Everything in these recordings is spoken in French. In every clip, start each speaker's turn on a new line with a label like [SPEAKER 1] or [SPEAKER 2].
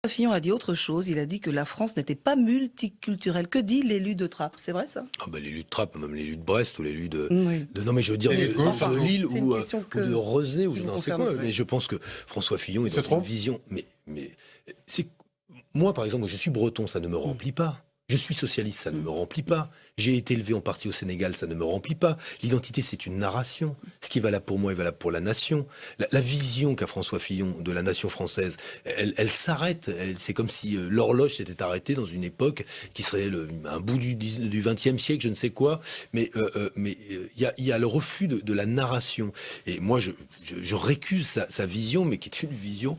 [SPEAKER 1] Fillon a dit autre chose, il a dit que la France n'était pas multiculturelle. Que dit l'élu de Trappes? C'est vrai ça?
[SPEAKER 2] L'élu de Trappes, même l'élu de Brest ou l'élu
[SPEAKER 1] Oui.
[SPEAKER 2] non mais je veux dire de Lille ou de Rezé ou je n'en sais quoi. Mais je pense que François Fillon est dans une vision. Mais c'est moi par exemple, je suis breton, ça ne me remplit pas. Je suis socialiste, ça ne me remplit pas. J'ai été élevé en partie au Sénégal, ça ne me remplit pas. L'identité, c'est une narration. Ce qui est valable pour moi est valable pour la nation. La vision qu'a François Fillon de la nation française, elle s'arrête. C'est comme si l'horloge s'était arrêtée dans une époque qui serait un bout du XXe siècle, je ne sais quoi. Mais il y a le refus de la narration. Et moi, je récuse sa vision, mais qui est une vision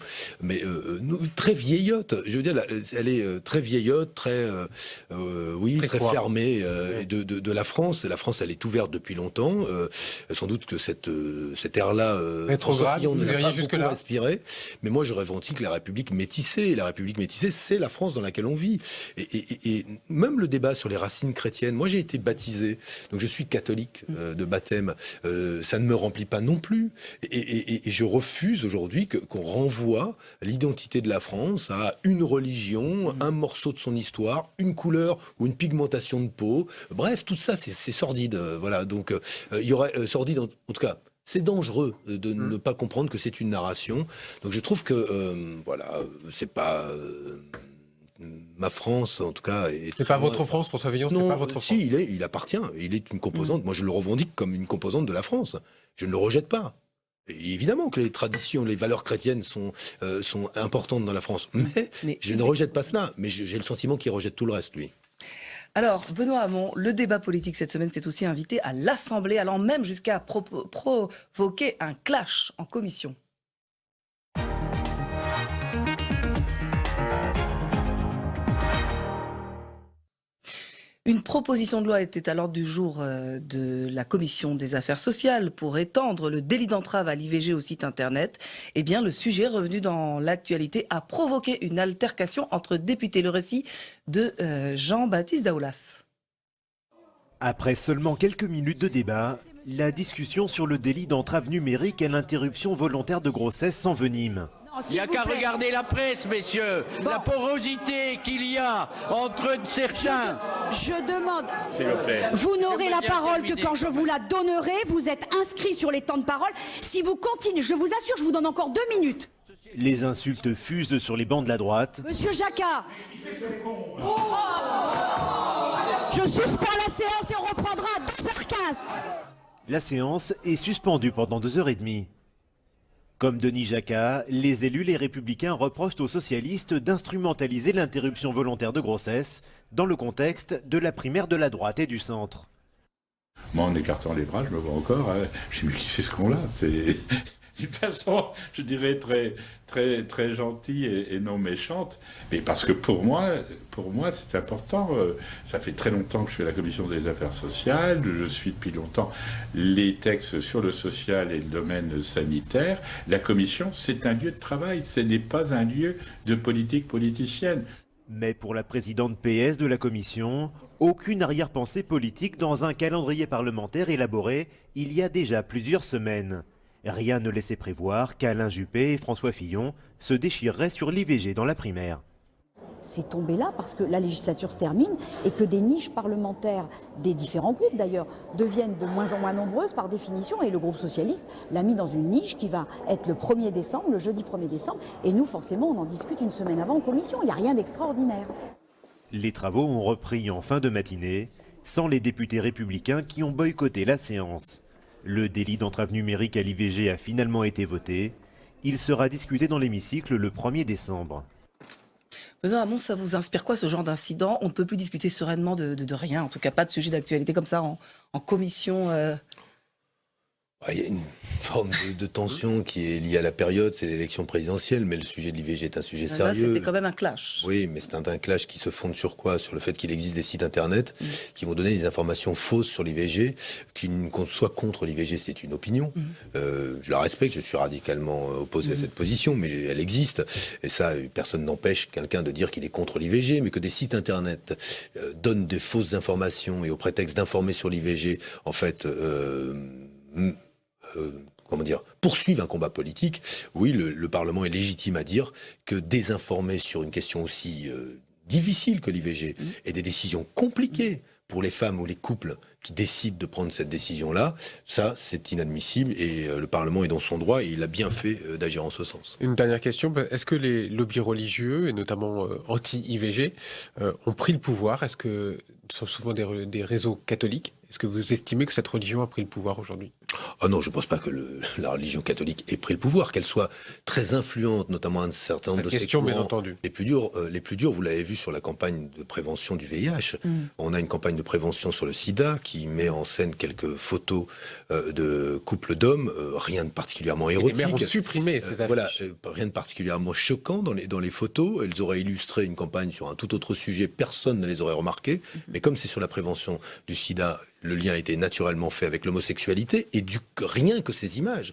[SPEAKER 2] très vieillotte. Je veux dire, elle est très vieillotte, très fermée de la France. La France, elle est ouverte depuis longtemps. Sans doute que cette ère-là, François Fillon ne l'a pas beaucoup respiré. Mais moi, je revendique la République métissée. Et la République métissée, c'est la France dans laquelle on vit. Et même le débat sur les racines chrétiennes. Moi, j'ai été baptisé, donc je suis catholique de baptême. Ça ne me remplit pas non plus. Et je refuse aujourd'hui qu'on renvoie l'identité de la France à une religion, un morceau de son histoire, une couleur ou une pigmentation de peau. Bref, tout ça, c'est sordide. Voilà. Donc, il y aurait sordide, en tout cas. C'est dangereux de ne pas comprendre que c'est une narration. Donc, je trouve que, c'est pas ma France, en tout cas.
[SPEAKER 3] C'est pas votre France, François Fillon.
[SPEAKER 2] Non,
[SPEAKER 3] c'est pas votre France.
[SPEAKER 2] Si, il appartient. Il est une composante. Moi, je le revendique comme une composante de la France. Je ne le rejette pas. Et évidemment que les traditions, les valeurs chrétiennes sont importantes dans la France. Mais je ne rejette pas cela. Mais j'ai le sentiment qu'il rejette tout le reste, lui.
[SPEAKER 1] Alors, Benoît Hamon, le débat politique cette semaine s'est aussi invité à l'Assemblée, allant même jusqu'à provoquer un clash en commission. Une proposition de loi était à l'ordre du jour de la Commission des affaires sociales pour étendre le délit d'entrave à l'IVG au site internet. Eh bien, le sujet revenu dans l'actualité a provoqué une altercation entre députés. Le récit de Jean-Baptiste Daoulas.
[SPEAKER 4] Après seulement quelques minutes de débat, la discussion sur le délit d'entrave numérique et l'interruption volontaire de grossesse s'envenime.
[SPEAKER 5] Il n'y a qu'à regarder la presse, messieurs. Bon. La porosité qu'il y a entre certains.
[SPEAKER 6] Je demande, vous n'aurez la parole que quand je vous la donnerai. Vous êtes inscrit sur les temps de parole. Si vous continuez, je vous assure, je vous donne encore 2 minutes.
[SPEAKER 4] Les insultes fusent sur les bancs de la droite.
[SPEAKER 6] Monsieur Jacquat, je suspends la séance et on reprendra à 12h15.
[SPEAKER 4] La séance est suspendue pendant 2h30. Comme Denis Jacquat, les élus Les Républicains reprochent aux socialistes d'instrumentaliser l'interruption volontaire de grossesse dans le contexte de la primaire de la droite et du centre.
[SPEAKER 7] Moi, en écartant les bras, je me vois encore. Je me dis, mais qui c'est ce con-là? C'est une façon, je dirais, très gentille et non méchante. Mais parce que pour moi c'est important. Ça fait très longtemps que je suis à la Commission des affaires sociales. Je suis depuis longtemps les textes sur le social et le domaine sanitaire. La Commission, c'est un lieu de travail. Ce n'est pas un lieu de politique politicienne.
[SPEAKER 4] Mais pour la présidente PS de la Commission, aucune arrière-pensée politique dans un calendrier parlementaire élaboré il y a déjà plusieurs semaines. Rien ne laissait prévoir qu'Alain Juppé et François Fillon se déchireraient sur l'IVG dans la primaire.
[SPEAKER 8] C'est tombé là parce que la législature se termine et que des niches parlementaires, des différents groupes d'ailleurs, deviennent de moins en moins nombreuses par définition. Et le groupe socialiste l'a mis dans une niche qui va être le 1er décembre, le jeudi 1er décembre. Et nous, forcément, on en discute une semaine avant en commission. Il n'y a rien d'extraordinaire.
[SPEAKER 4] Les travaux ont repris en fin de matinée, sans les députés républicains qui ont boycotté la séance. Le délit d'entrave numérique à l'IVG a finalement été voté. Il sera discuté dans l'hémicycle le 1er décembre.
[SPEAKER 1] Benoît Hamon, ça vous inspire quoi ce genre d'incident? On ne peut plus discuter sereinement de rien, en tout cas pas de sujet d'actualité comme ça en commission.
[SPEAKER 2] Il y a une forme de tension qui est liée à la période, c'est l'élection présidentielle, mais le sujet de l'IVG est un sujet sérieux.
[SPEAKER 1] Là, c'était quand même un clash.
[SPEAKER 2] Oui, mais c'est un clash qui se fonde sur quoi? Sur le fait qu'il existe des sites internet qui vont donner des informations fausses sur l'IVG, qu'on soit contre l'IVG, c'est une opinion. Je la respecte, je suis radicalement opposé à cette position, mais elle existe. Et ça, personne n'empêche quelqu'un de dire qu'il est contre l'IVG, mais que des sites internet donnent des fausses informations et au prétexte d'informer sur l'IVG, en fait... poursuivent un combat politique, oui, le Parlement est légitime à dire que désinformer sur une question aussi difficile que l'IVG et des décisions compliquées pour les femmes ou les couples qui décident de prendre cette décision-là, ça, c'est inadmissible et le Parlement est dans son droit et il a bien fait d'agir en ce sens.
[SPEAKER 3] Une dernière question, est-ce que les lobbies religieux, et notamment anti-IVG, ont pris le pouvoir? Est-ce que ce sont souvent des réseaux catholiques? Est-ce que vous estimez que cette religion a pris le pouvoir aujourd'hui?
[SPEAKER 2] Ah non, je ne pense pas que la religion catholique ait pris le pouvoir, qu'elle soit très influente, notamment un certain nombre de
[SPEAKER 3] question,
[SPEAKER 2] segments
[SPEAKER 3] bien entendu.
[SPEAKER 2] les plus durs, vous l'avez vu sur la campagne de prévention du VIH. On a une campagne de prévention sur le sida qui met en scène quelques photos de couples d'hommes, rien de particulièrement érotique.
[SPEAKER 3] Les maires ont supprimé ces affiches.
[SPEAKER 2] Voilà, rien de particulièrement choquant dans les photos. Elles auraient illustré une campagne sur un tout autre sujet, personne ne les aurait remarquées. Mais comme c'est sur la prévention du sida, le lien a été naturellement fait avec l'homosexualité et rien que ces images,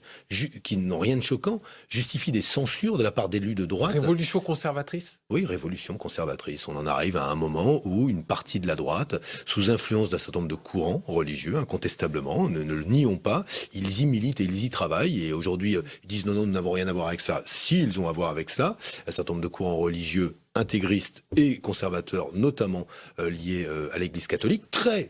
[SPEAKER 2] qui n'ont rien de choquant, justifient des censures de la part d'élus de droite.
[SPEAKER 3] Révolution conservatrice?
[SPEAKER 2] Oui, révolution conservatrice. On en arrive à un moment où une partie de la droite, sous influence d'un certain nombre de courants religieux, incontestablement, ne le nions pas, ils y militent et ils y travaillent. Et aujourd'hui, ils disent non, nous n'avons rien à voir avec ça. Si, ils ont à voir avec cela. Un certain nombre de courants religieux intégristes et conservateurs, notamment liés à l'Église catholique, très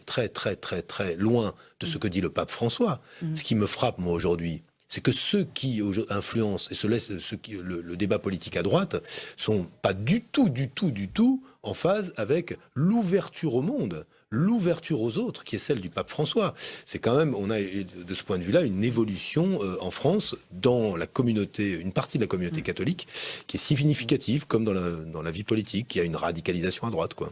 [SPEAKER 2] loin de ce que dit le pape François. Ce qui me frappe, moi, aujourd'hui, c'est que ceux qui influencent et se laissent le débat politique à droite sont pas du tout en phase avec l'ouverture au monde, l'ouverture aux autres, qui est celle du pape François. C'est quand même, on a de ce point de vue-là une évolution en France dans la communauté, une partie de la communauté catholique, qui est significative, comme dans la vie politique, qui a une radicalisation à droite, quoi.